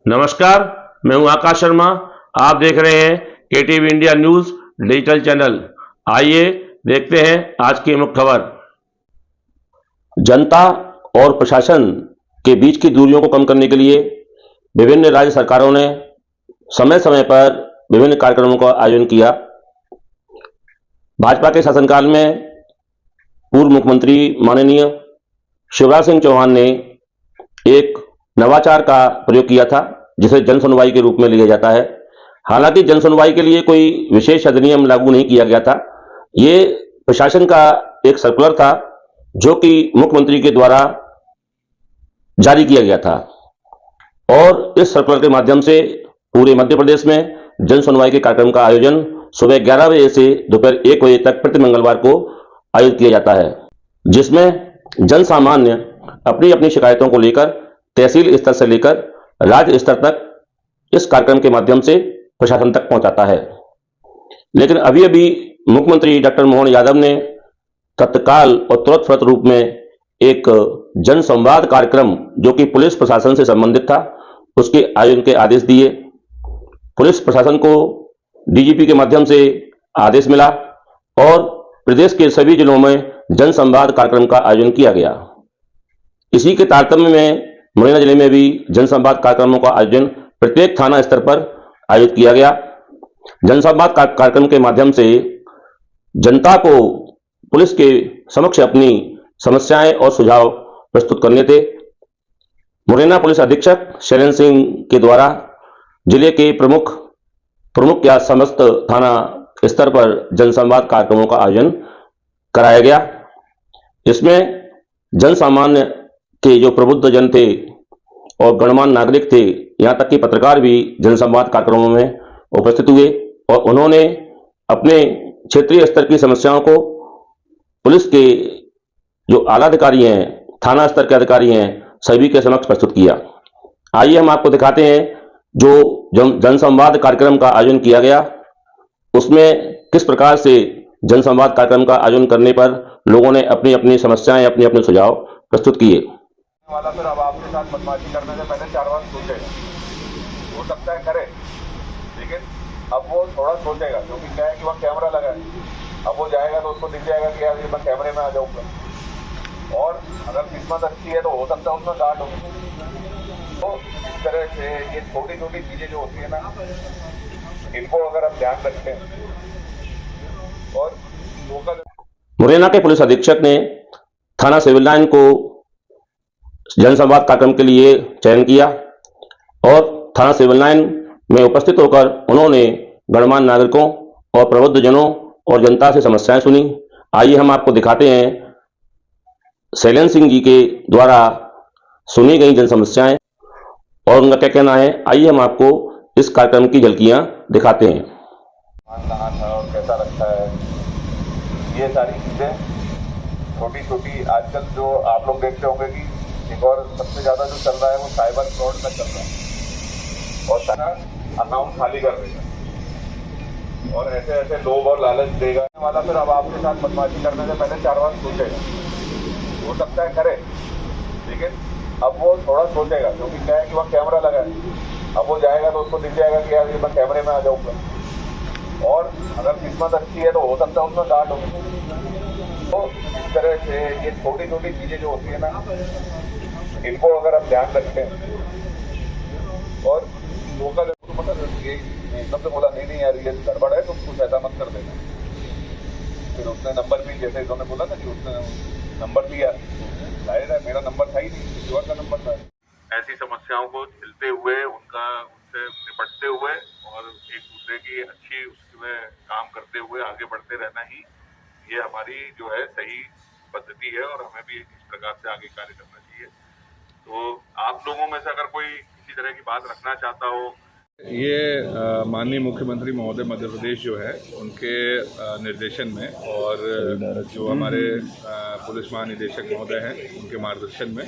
नमस्कार, मैं हूं आकाश शर्मा। आप देख रहे हैं KTV India news digital channel. आइए देखते हैं आज की मुख्य खबर। जनता और प्रशासन के बीच की दूरियों को कम करने के लिए विभिन्न राज्य सरकारों ने समय समय पर विभिन्न कार्यक्रमों का आयोजन किया। भाजपा के शासनकाल में पूर्व मुख्यमंत्री माननीय शिवराज सिंह चौहान ने एक नवाचार का प्रयोग किया था, जिसे जन सुनवाई के रूप में लिया जाता है। हालांकि जन सुनवाई के लिए कोई विशेष अधिनियम लागू नहीं किया गया था। ये प्रशासन का एक सर्कुलर था जो कि मुख्यमंत्री के द्वारा जारी किया गया था, और इस सर्कुलर के माध्यम से पूरे मध्य प्रदेश में जन सुनवाई के कार्यक्रम का आयोजन सुबह 11 बजे से दोपहर 1 बजे तक प्रति मंगलवार को आयोजित किया जाता है, जिसमें जन सामान्य अपनी अपनी शिकायतों को लेकर तहसील स्तर से लेकर राज्य स्तर तक इस कार्यक्रम के माध्यम से प्रशासन तक पहुंचाता है। लेकिन अभी अभी मुख्यमंत्री डॉक्टर मोहन यादव ने तत्काल और तुरंत फुरत रूप में एक जन संवाद कार्यक्रम जो कि पुलिस प्रशासन से संबंधित था, उसके आयोजन के आदेश दिए। पुलिस प्रशासन को डीजीपी के माध्यम से आदेश मिला और प्रदेश के सभी जिलों में जन संवाद कार्यक्रम का आयोजन किया गया। इसी के तारतम्य में मुरैना जिले में भी जन संवाद कार्यक्रमों का आयोजन प्रत्येक थाना स्तर पर आयोजित किया गया। जन संवाद कार्यक्रम के माध्यम से जनता को पुलिस के समक्ष अपनी समस्याएं और सुझाव प्रस्तुत करने थे। मुरैना पुलिस अधीक्षक शैलेंद्र सिंह के द्वारा जिले के प्रमुख या समस्त थाना स्तर पर जन संवाद कार्यक्रमों का आयोजन कराया गया। इसमें जन सामान्य के जो प्रबुद्ध जन थे और गणमान्य नागरिक थे, यहाँ तक कि पत्रकार भी जन संवाद कार्यक्रमों में उपस्थित हुए और उन्होंने अपने क्षेत्रीय स्तर की समस्याओं को पुलिस के जो आला अधिकारी हैं, थाना स्तर के अधिकारी हैं, सभी के समक्ष प्रस्तुत किया। आइए हम आपको दिखाते हैं जो जन संवाद कार्यक्रम का आयोजन किया गया, उसमें किस प्रकार से जन संवाद कार्यक्रम का आयोजन करने पर लोगों ने अपनी अपनी समस्याएं, अपने अपने सुझाव प्रस्तुत किए। वाला फिर अब आपके साथ बदमाशी करने से पहले 4 बार सोचेगा, हो सकता है करे, लेकिन अब वो थोड़ा सोचेगा, क्योंकि क्या है कि वहाँ कैमरा लगा है। अब वो जाएगा तो उसको दिख जाएगा कि यार ये मैं कैमरे में आ जाऊंगा, और अगर किस्मत अच्छी है तो हो सकता है उसमें गार्ड हो। तो इस तरह से ये छोटी छोटी चीजें जो होती है ना, इनको अगर हम ध्यान रखें और लोकल। मुरैना के पुलिस अधीक्षक ने थाना सिविल लाइन को जन संवाद कार्यक्रम के लिए चयन किया और थाना सिविल लाइन में उपस्थित होकर उन्होंने गणमान्य नागरिकों और प्रबुद्ध जनों और जनता से समस्याएं सुनी। आइए हम आपको दिखाते हैं शैलेंद्र सिंह जी के द्वारा सुनी गई जन समस्याएं और उनका क्या कहना है। आइए हम आपको इस कार्यक्रम की झलकियां दिखाते हैं। कहाँ था और कैसा लगता है, ये सारी चीजें छोटी छोटी। आजकल जो आप लोग देखते होंगे कि एक और सबसे ज्यादा जो चल रहा है वो साइबर फ्रॉड में चल रहा है, और सारा अकाउंट खाली कर देगा और ऐसे ऐसे लोभ और लालच देगा वाला फिर अब आपके साथ बदमाशी करने से पहले 4 बार सोचेगा, हो सकता है करे, लेकिन अब वो थोड़ा सोचेगा, क्योंकि क्या है कि वहाँ कैमरा लगा है। अब वो जाएगा तो उसको दिख जाएगा कि यार ये मैं कैमरे में आ जाऊंगा, और अगर किस्मत अच्छी है तो हो सकता है उसमें गार्ड हो। तो इस तरह से ये छोटी छोटी चीजें जो होती है ना, इनको अगर हम ध्यान रखें और लोकल ये एकदम से बोला नहीं यार ये गड़बड़ है तो कुछ ऐसा मत कर देना। फिर उसने नंबर भी, जैसे इन्होंने बोला था कि उसने नंबर दिया, जाहिर है मेरा नंबर था ही नहीं, किसी और का नंबर था। ऐसी समस्याओं को झेलते हुए उनसे निपटते हुए और एक दूसरे की अच्छी उसमें काम करते हुए आगे बढ़ते रहना ही ये हमारी जो है सही पद्धति है, और हमें भी इस प्रकार से आगे कार्य करना चाहिए। तो आप लोगों में से अगर कोई किसी तरह की बात रखना चाहता हो, ये माननीय मुख्यमंत्री महोदय मध्य प्रदेश जो है उनके निर्देशन में और जो हमारे पुलिस महानिदेशक महोदय हैं उनके मार्गदर्शन में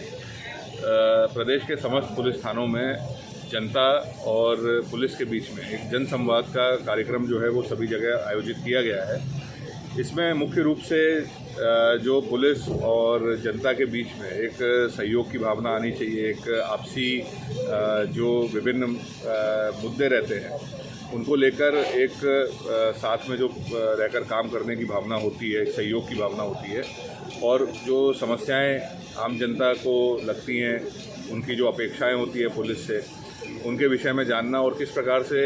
प्रदेश के समस्त पुलिस थानों में जनता और पुलिस के बीच में एक जन संवाद का कार्यक्रम जो है वो सभी जगह आयोजित किया गया है। इसमें मुख्य रूप से जो पुलिस और जनता के बीच में एक सहयोग की भावना आनी चाहिए, एक आपसी जो विभिन्न मुद्दे रहते हैं उनको लेकर एक साथ में जो रहकर काम करने की भावना होती है, एक सहयोग की भावना होती है, और जो समस्याएं आम जनता को लगती हैं, उनकी जो अपेक्षाएं होती है पुलिस से, उनके विषय में जानना और किस प्रकार से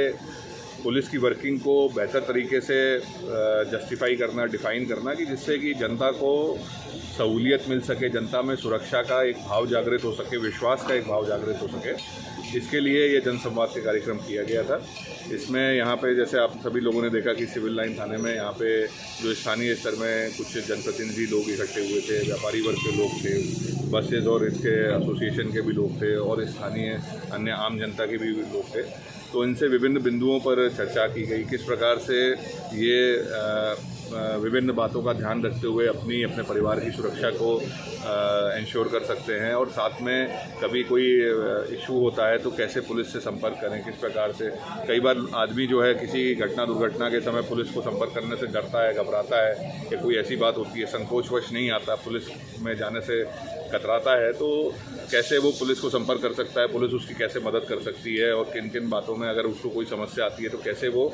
पुलिस की वर्किंग को बेहतर तरीके से जस्टिफाई करना, डिफ़ाइन करना, कि जिससे कि जनता को सहूलियत मिल सके, जनता में सुरक्षा का एक भाव जागृत हो सके, विश्वास का एक भाव जागृत हो सके। इसके लिए ये जनसंवाद का कार्यक्रम किया गया था। इसमें यहाँ पे जैसे आप सभी लोगों ने देखा कि सिविल लाइन थाने में यहाँ पे जो स्थानीय स्तर में कुछ जनप्रतिनिधि लोग इकट्ठे हुए थे, व्यापारी वर्ग के लोग थे, बसेज और इसके एसोसिएशन के भी लोग थे और स्थानीय अन्य आम जनता के भी लोग थे। तो इनसे विभिन्न बिंदुओं पर चर्चा की गई, किस प्रकार से ये विभिन्न बातों का ध्यान रखते हुए अपने परिवार की सुरक्षा को इंश्योर कर सकते हैं, और साथ में कभी कोई इशू होता है तो कैसे पुलिस से संपर्क करें, किस प्रकार से। कई बार आदमी जो है किसी दुर्घटना के समय पुलिस को संपर्क करने से डरता है, घबराता है, या कोई ऐसी बात होती है, संकोचवश नहीं आता, पुलिस में जाने से कतराता है, तो कैसे वो पुलिस को संपर्क कर सकता है, पुलिस उसकी कैसे मदद कर सकती है, और किन किन बातों में अगर उसको कोई समस्या आती है तो कैसे वो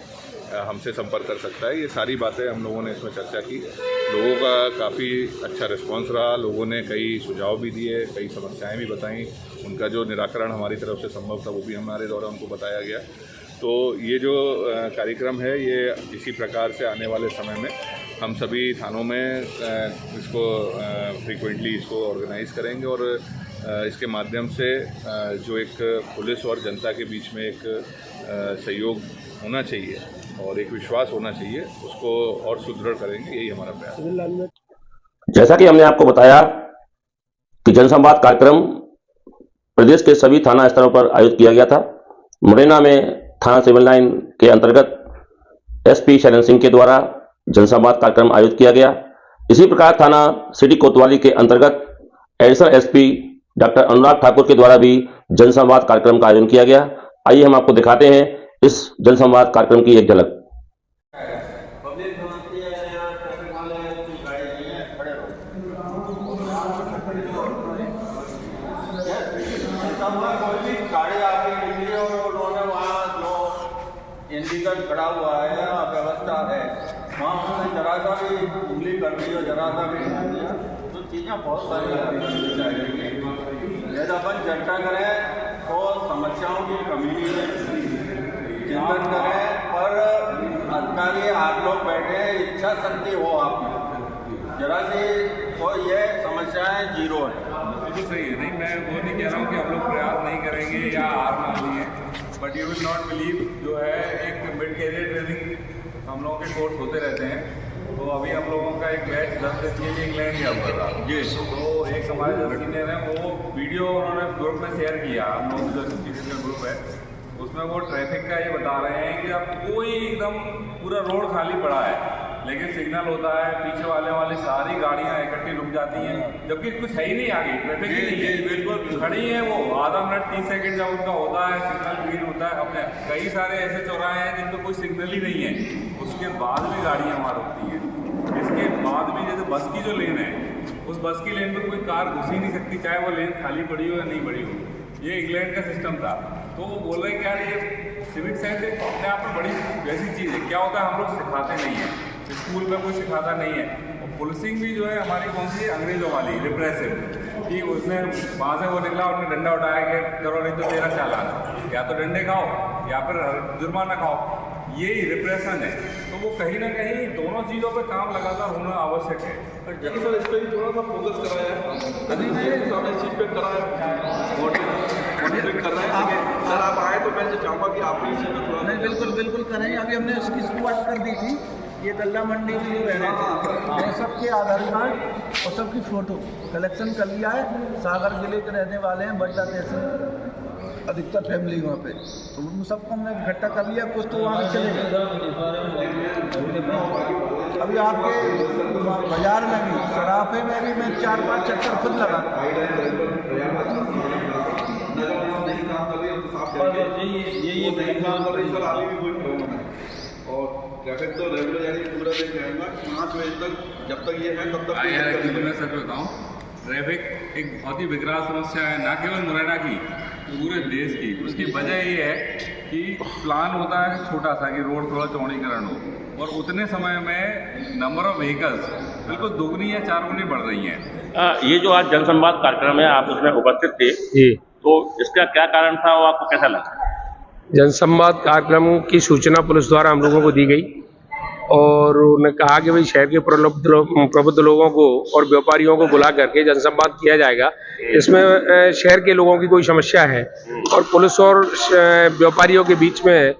हमसे संपर्क कर सकता है। ये सारी बातें हम लोगों ने इसमें चर्चा की। लोगों का काफ़ी अच्छा रिस्पांस रहा, लोगों ने कई सुझाव भी दिए, कई समस्याएं भी बताईं, उनका जो निराकरण हमारी तरफ से संभव था वो भी हमारे द्वारा उनको बताया गया। तो ये जो कार्यक्रम है, ये इसी प्रकार से आने वाले समय में हम सभी थानों में इसको फ्रीक्वेंटली इसको ऑर्गेनाइज करेंगे, और इसके माध्यम से जो एक पुलिस और जनता के बीच में एक सहयोग होना चाहिए और एक विश्वास होना चाहिए, उसको और सुदृढ़ करेंगे, यही हमारा प्रयास है। जैसा कि हमने आपको बताया कि जनसंवाद कार्यक्रम प्रदेश के सभी थाना स्तरों पर आयोजित किया गया था। मुरैना में थाना सिविल लाइन के अंतर्गत एसपी शरण सिंह के द्वारा जनसंवाद कार्यक्रम आयोजित किया गया। इसी प्रकार थाना सिटी कोतवाली के अंतर्गत additional SP doctor Anurag Thakur के द्वारा भी जनसंवाद कार्यक्रम का आयोजन किया गया। आइए हम आपको दिखाते हैं इस जनसंवाद कार्यक्रम की एक झलक। इंडिकेटर खड़ा हुआ है या व्यवस्था है, वहाँ उसने जरा सा भी उंगली कर दी और जरा सा भी तो चीज़ें बहुत सारी चाहिए। यदि अपन चर्चा करें तो समस्याओं की कमी है, चिंतन करें, पर अधिकारी आप लोग बैठे हैं, इच्छा शक्ति हो आप में जरा सी, तो ये समस्याएं जीरो है। बिल्कुल सही है। नहीं, मैं वो नहीं कह रहा हूँ कि हम लोग प्रयास नहीं करेंगे या हार मान लिए, but you will not believe, जो है एक मिड कैरियर ट्रेनिंग हम लोगों के कोर्स होते रहते हैं। तो अभी हम लोगों का एक बैच 10 दिन के लिए इंग्लैंड गया हुआ था जी। तो एक हमारे जो सीनियर हैं वो वीडियो उन्होंने ग्रुप में शेयर किया, हम लोग जो सीनियर ग्रुप है उसमें वो ट्रैफिक का ये बता रहे हैं कि अब कोई एकदम पूरा रोड खाली पड़ा है, लेकिन सिग्नल होता है, पीछे वाली सारी गाड़ियां इकट्ठी रुक जाती हैं, जबकि कुछ है ही नहीं आगे, ट्रैफिक ही नहीं है, बिल्कुल खड़ी है वो। आधा मिनट 30 सेकंड जब उनका होता है, सिग्नल ग्रीन होता है, अपने कई सारे ऐसे चौराहे हैं जिन पर कोई सिग्नल ही नहीं है, उसके बाद भी गाड़ियाँ वहाँ रुकती हैं। इसके बाद भी जैसे बस की जो लेन है, उस बस की लेन पर कोई कार घुस ही नहीं सकती, चाहे वो लेन खाली पड़ी हो या नहीं पड़ी हो। ये इंग्लैंड का सिस्टम था। तो वो बोल रहे कि यार ये सिविक सेंस अपने आप में बड़ी वैसी चीज़ है। क्या होता है, हम लोग सिखाते नहीं हैं, स्कूल में कोई सिखाता नहीं है। और पुलिसिंग भी जो है हमारी कौन सी अंग्रेजों वाली रिप्रेसिव, कि उसने वहाँ से वो निकला, उसने डंडा उठाया कि करो नहीं तो तेरा चालान, या तो डंडे खाओ या फिर जुर्माना खाओ, यही रिप्रेशन है। तो वो कहीं ना कहीं दोनों चीज़ों पे काम लगातार होना आवश्यक है। लेकिन सर इस पर भी थोड़ा सा फोकस कराया है, सामने चीज पे कराया, मॉनिटरिंग कर रहे हैं। सर आप आए तो मैं चाहूँगा कि आप भी इसी में थोड़ा नहीं, बिल्कुल करेंगे। अभी हमने इसकी शुरुआत कर दी थी। ये गल्ला मंडी में जो रह रहे थे, सबके आधार कार्ड और सबकी फ़ोटो कलेक्शन कर लिया है। सागर जिले के रहने वाले हैं, बड्डा तहसील अधिकतर फैमिली वहाँ पे, तो उन सबको हमने इकट्ठा कर लिया। कुछ तो वहाँ चले गए। अभी आपके बाजार में भी, सराफे में भी मैं 4-5 चक्कर खुद लगा। और ट्रैफिक तो रेगुलर यानी पूरा बजे जाऊँगा, 5 बजे तक जब तक ये है तब तक यार एक्चुअली मैं सच बताऊँ, ट्रैफिक एक बहुत ही विकराल समस्या है, ना केवल मुरैना की, पूरे देश की। उसकी वजह ये है कि प्लान होता है छोटा सा कि रोड थोड़ा चौड़ीकरण हो, और उतने समय में नंबर ऑफ व्हीकल्स बिल्कुल दोगुनी या चारगुनी बढ़ रही हैं। ये जो आज जनसंवाद कार्यक्रम है, आप उसमें उपस्थित थे जी। तो इसका क्या कारण था और आपको कैसा लगा? जनसंवाद कार्यक्रम की सूचना पुलिस द्वारा हम लोगों को दी गई और उन्होंने कहा कि भाई शहर के प्रबुद्ध लोगों को और व्यापारियों को बुला करके जनसंवाद किया जाएगा। इसमें शहर के लोगों की कोई समस्या है और पुलिस और व्यापारियों के बीच में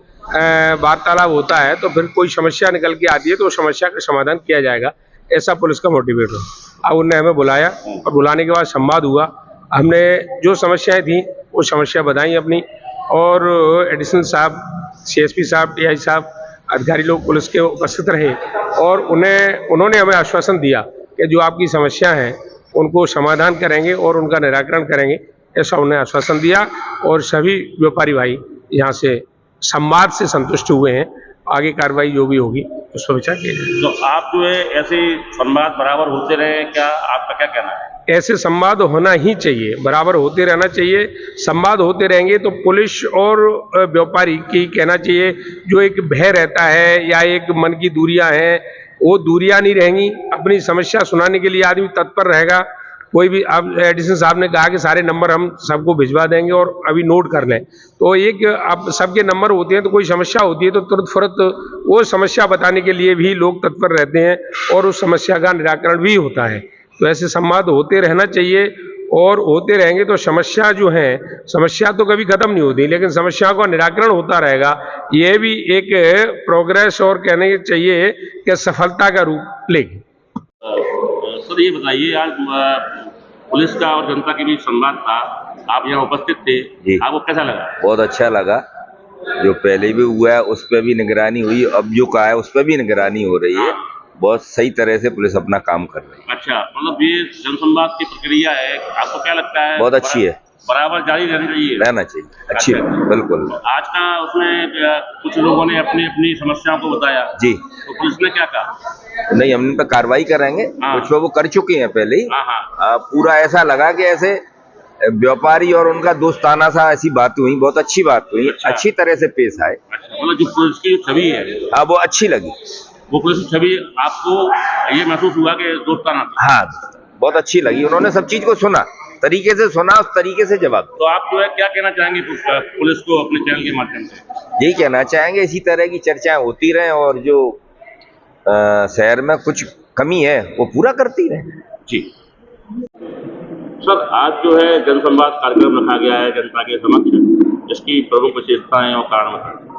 वार्तालाप होता है, तो फिर कोई समस्या निकल के आती है तो उस समस्या का समाधान किया जाएगा, ऐसा पुलिस का मोटिवेट हो। अब उन्होंने हमें बुलाया और बुलाने के बाद संवाद हुआ। हमने जो समस्याएं थी वो समस्या बताई अपनी, और एडिशनल साहब, CSP साहब, TI साहब, अधिकारी लोग पुलिस के उपस्थित रहे और उन्होंने हमें आश्वासन दिया कि जो आपकी समस्या है उनको समाधान करेंगे और उनका निराकरण करेंगे, ऐसा उन्हें आश्वासन दिया। और सभी व्यापारी भाई यहाँ से संवाद से संतुष्ट हुए हैं। आगे कार्रवाई जो भी होगी उस पर विचार किया जाएगा। तो आप जो है ऐसे संवाद बराबर होते रहे, क्या आपका क्या कहना है? ऐसे संवाद होना ही चाहिए, बराबर होते रहना चाहिए। संवाद होते रहेंगे तो पुलिस और व्यापारी की कहना चाहिए जो एक भय रहता है या एक मन की दूरियां हैं, वो दूरियां नहीं रहेंगी। अपनी समस्या सुनाने के लिए आदमी तत्पर रहेगा। कोई भी, अब एडिशनल साहब ने कहा कि सारे नंबर हम सबको भिजवा देंगे और अभी नोट कर लें, तो एक अब सबके नंबर होते हैं तो कोई समस्या होती है तो तुरंत फुरत वो समस्या बताने के लिए भी लोग तत्पर रहते हैं और उस समस्या का निराकरण भी होता है। तो ऐसे संवाद होते रहना चाहिए और होते रहेंगे तो समस्या जो है, समस्या तो कभी खत्म नहीं होती, लेकिन समस्या का निराकरण होता रहेगा। ये भी एक प्रोग्रेस और कहने चाहिए कि सफलता का रूप लेगी। सर ये बताइए, आज पुलिस का और जनता के बीच संवाद था, आप यहाँ उपस्थित थे, आपको कैसा लगा? बहुत अच्छा लगा। जो पहले भी हुआ है उस पर भी निगरानी हुई, अब जो कहा है उस पर भी निगरानी हो रही है। बहुत सही तरह से पुलिस अपना काम कर रही है। अच्छा, मतलब ये जनसंवाद की प्रक्रिया है, आपको क्या लगता है? बहुत अच्छी है, बराबर जारी रहनी चाहिए। रहना चाहिए, अच्छी अच्छा। बिल्कुल। तो आज का उसमें कुछ लोगों ने अपनी अपनी समस्याओं को बताया जी, तो पुलिस ने क्या कहा? नहीं, हम इन पर कार्रवाई करेंगे, कुछ वो कर चुके हैं पहले ही। पूरा ऐसा लगा कि ऐसे व्यापारी और उनका दोस्ताना सा ऐसी बात हुई, बहुत अच्छी बात हुई। अच्छा। अच्छी तरह से पेश आए। अच्छा, मतलब जो पुलिस की छवि है, हाँ, वो अच्छी लगी। वो पुलिस की छवि आपको ये महसूस हुआ कि दोस्ताना था? हाँ, बहुत अच्छी लगी। उन्होंने सब चीज को सुना, तरीके से सुना, उस तरीके से जवाब। तो आप जो है क्या कहना चाहेंगे पुलिस को अपने चैनल के माध्यम से? यही कहना चाहेंगे, इसी तरह की चर्चाएं होती रहें और जो शहर में कुछ कमी है वो पूरा करती रहें। जी सर, आज जो है जनसंवाद कार्यक्रम रखा गया है जनता के समक्ष, इसकी प्रमुख विशेषताएं और कारण बताएं।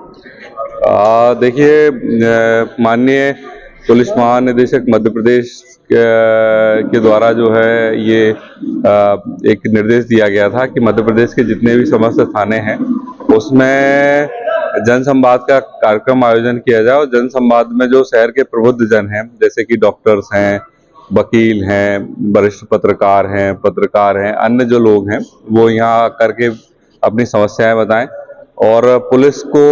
देखिए, माननीय पुलिस महानिदेशक मध्य प्रदेश के द्वारा जो है ये एक निर्देश दिया गया था कि मध्य प्रदेश के जितने भी समस्त थाने हैं उसमें जनसंवाद का कार्यक्रम आयोजन किया जाए। और जनसंवाद में जो शहर के प्रबुद्ध जन हैं, जैसे कि डॉक्टर्स हैं, वकील हैं, वरिष्ठ पत्रकार हैं, अन्य जो लोग हैं, वो यहाँ करके अपनी समस्याएं बताएं और पुलिस को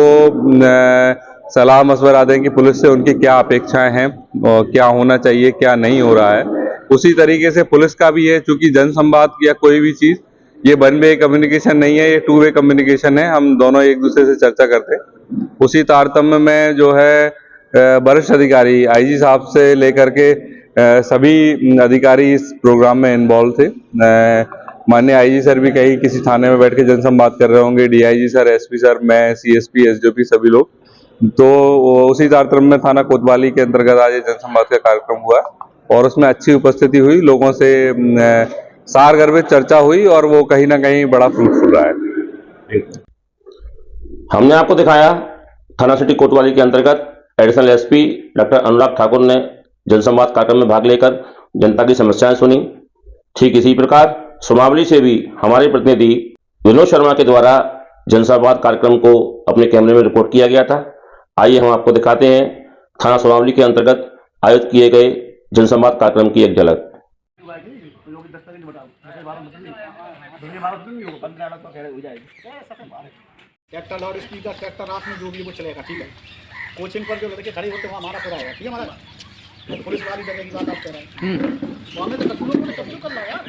सलाह मशवरा दें कि पुलिस से उनकी क्या अपेक्षाएं हैं और क्या होना चाहिए, क्या नहीं हो रहा है। उसी तरीके से पुलिस का भी है, चूंकि जनसंवाद या कोई भी चीज़ ये वन वे कम्युनिकेशन नहीं है, ये टू वे कम्युनिकेशन है। हम दोनों एक दूसरे से चर्चा करते हैं। उसी तारतम्य में जो है वरिष्ठ अधिकारी IG साहब से लेकर के सभी अधिकारी इस प्रोग्राम में इन्वॉल्व थे। माननीय IG सर भी कहीं किसी थाने में बैठ के जनसंवाद कर रहे होंगे, DIG सर, SP सर, मैं, CSP, SDOP, सभी लोग। तो उसी तारतम्य में थाना कोतवाली के अंतर्गत आज जनसंवाद का कार्यक्रम हुआ और उसमें अच्छी उपस्थिति हुई, लोगों से सारगर्भित चर्चा हुई और वो कहीं ना कहीं बड़ा फ्रूटफुल रहा है। हमने आपको दिखाया थाना सिटी कोतवाली के अंतर्गत additional SP doctor Anurag Thakur ने जनसंवाद कार्यक्रम में भाग लेकर जनता की समस्याएं सुनी। ठीक इसी प्रकार सुमावली से भी हमारे प्रतिनिधि विनोद शर्मा के द्वारा जनसंवाद कार्यक्रम को अपने कैमरे में रिपोर्ट किया गया था। आइए हम आपको दिखाते हैं थाना सुमावली के अंतर्गत आयोजित किए गए जनसंवाद कार्यक्रम की एक झलक। ट्रैक्टर लाउड स्पीकर, ट्रैक्टर रात में जो भी वो चलेगा, ठीक है। कोचिंग पर जो लड़के खड़े होते हैं वहाँ हमारा पूरा होगा, ठीक है हमारा पुलिस वाली जगह की बात आप कह रहे हैं। तो हमें तो कब्जा कर ला यार,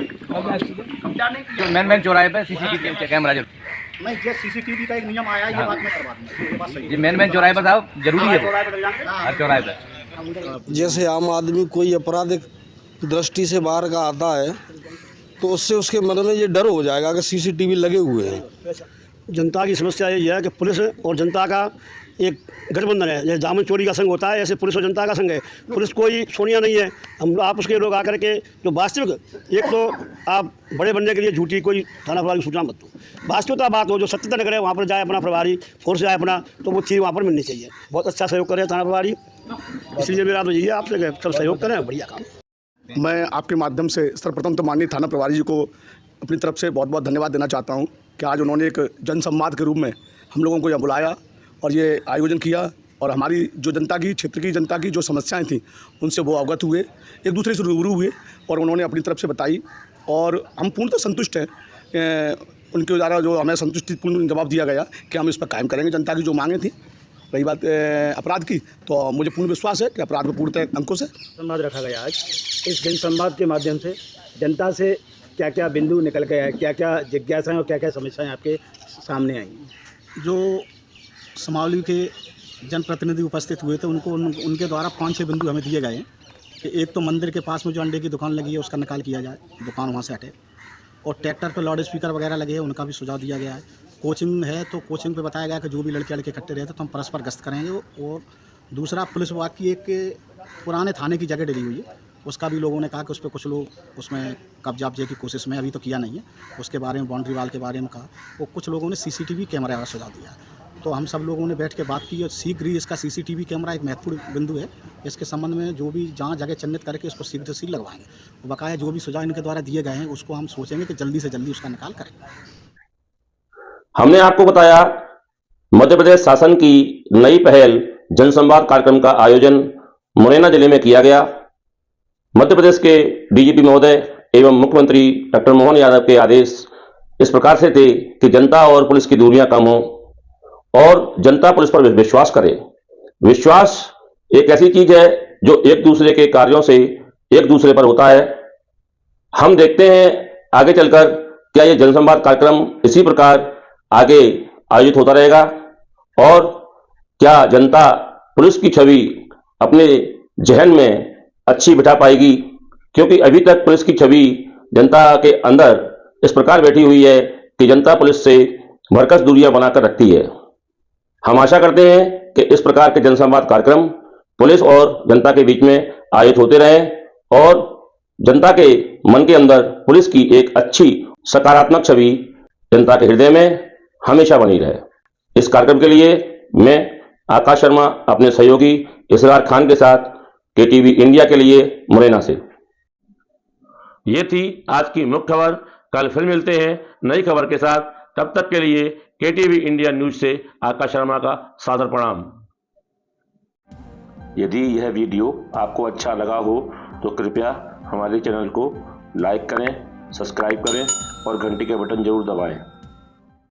कब्जा नहीं किया। मेन चौराहे पे सीसीटीवी कैमरा जरूर नहीं, जो सीसीटीवी का एक नियम आया है, ये बात मैं करवा दूंगा, ये बात सही है। जी मेन चौराहे पर साहब जरूरी है, चौराहे पर जाएंगे हर चौराहे पे। जैसे आम आदमी कोई अपराधिक दृष्टि से बाहर का आता है तो उससे उसके मन में ये डर हो जाएगा कि सीसीटीवी लगे हुए हैं। जनता की समस्या ये है कि पुलिस और जनता का एक गठबंधन है, जैसे दामन चोरी का संघ होता है, ऐसे पुलिस और जनता का संघ है। पुलिस कोई सोनिया नहीं है, हम आप उसके लोग आकर के जो वास्तविक, एक तो आप बड़े बनने के लिए झूठी कोई थाना प्रभारी की सूचना मत दो, वास्तविकता बात हो, जो सत्यता नगर है वहाँ पर जाए अपना प्रभारी फोर्स जाए अपना, तो वो चीज़ वहाँ पर मिलनी चाहिए। बहुत अच्छा सहयोग करे थाना प्रभारी, इसलिए मेरा तो यही है आपसे सब सहयोग करें, बढ़िया काम। मैं आपके माध्यम से सर्वप्रथम तो माननीय थाना प्रभारी जी को अपनी तरफ से बहुत बहुत धन्यवाद देना चाहता हूं कि आज उन्होंने एक जनसंवाद के रूप में हम लोगों को यहाँ बुलाया और ये आयोजन किया और हमारी जो जनता की, क्षेत्र की जनता की जो समस्याएं थी उनसे वो अवगत हुए, एक दूसरे से रूबरू हुए और उन्होंने अपनी तरफ से बताई और हम पूर्णतः संतुष्ट हैं। उनके द्वारा जो हमें संतुष्टिपूर्ण जवाब दिया गया कि हम इस पर कायम करेंगे। जनता की जो मांगें थी, रही बात अपराध की, तो मुझे पूर्ण विश्वास है कि अपराध में पूर्णतः अंकों से संवाद रखा गया। आज इस जनसंवाद के माध्यम से जनता से क्या क्या बिंदु निकल गया है, क्या क्या जिज्ञासाएं और क्या क्या समस्याएं आपके सामने आई। जो समावली के जनप्रतिनिधि उपस्थित हुए थे उनके द्वारा 5-6 बिंदु हमें दिए गए हैं कि एक तो मंदिर के पास में जो अंडे की दुकान लगी है उसका निकाल किया जाए, दुकान वहाँ से हटे, और ट्रैक्टर पर लाउड स्पीकर वगैरह लगे हैं उनका भी सुझाव दिया गया है। कोचिंग है तो कोचिंग पे बताया गया कि जो भी लड़के इकट्ठे रहते तो हम परस्पर गश्त करेंगे। और दूसरा, पुलिस विभाग की एक पुराने थाने की जगह डली हुई है, उसका भी लोगों ने कहा कि उस पर कुछ लोग उसमें कब्जा की कोशिश में, अभी तो किया नहीं है, उसके बारे में बाउंड्री वाल के बारे में कहा। और कुछ लोगों ने सीसीटीवी कैमरा का सुझाव दिया। तो हम सब लोगों ने बैठ के बात की और शीघ्र ही इसका सीसीटीवी कैमरा एक महत्वपूर्ण बिंदु है, इसके संबंध में जो भी जहाँ जगह चिन्हित करके इसको शीघ्र से शीघ्र लगवाएंगे। और बकाया जो भी सुझाव इनके द्वारा दिए गए हैं उसको हम सोचेंगे कि जल्दी से जल्दी उसका निकाल करें। हमने आपको बताया मध्य प्रदेश शासन की नई पहल जनसंवाद कार्यक्रम का आयोजन मुरैना जिले में किया गया। मध्य प्रदेश के डीजीपी महोदय एवं मुख्यमंत्री डॉक्टर मोहन यादव के आदेश इस प्रकार से थे कि जनता और पुलिस की दूरियां कम हो और जनता पुलिस पर विश्वास करे। विश्वास एक ऐसी चीज है जो एक दूसरे के कार्यों से एक दूसरे पर होता है। हम देखते हैं आगे चलकर क्या ये जनसंवाद कार्यक्रम इसी प्रकार आगे आयोजित होता रहेगा और क्या जनता पुलिस की छवि अपने जहन में अच्छी बिठा पाएगी, क्योंकि अभी तक पुलिस की छवि जनता के अंदर इस प्रकार बैठी हुई है कि जनता पुलिस से भरकस दूरियां बनाकर रखती है। हम आशा करते हैं कि इस प्रकार के जनसंवाद कार्यक्रम पुलिस और जनता के बीच में आयोजित होते रहें और जनता के मन के अंदर पुलिस की एक अच्छी सकारात्मक छवि जनता के हृदय में हमेशा बनी रहे। इस कार्यक्रम के लिए मैं आकाश शर्मा अपने सहयोगी इसरार खान के साथ केटीवी इंडिया के लिए मुरैना से। ये थी आज की मुख्य खबर। कल फिर मिलते हैं नई खबर के साथ। तब तक के लिए केटीवी इंडिया न्यूज से आकाश शर्मा का सादर प्रणाम। यदि यह वीडियो आपको अच्छा लगा हो तो कृपया हमारे चैनल को लाइक करें, सब्सक्राइब करें और घंटी के बटन जरूर दबाएं।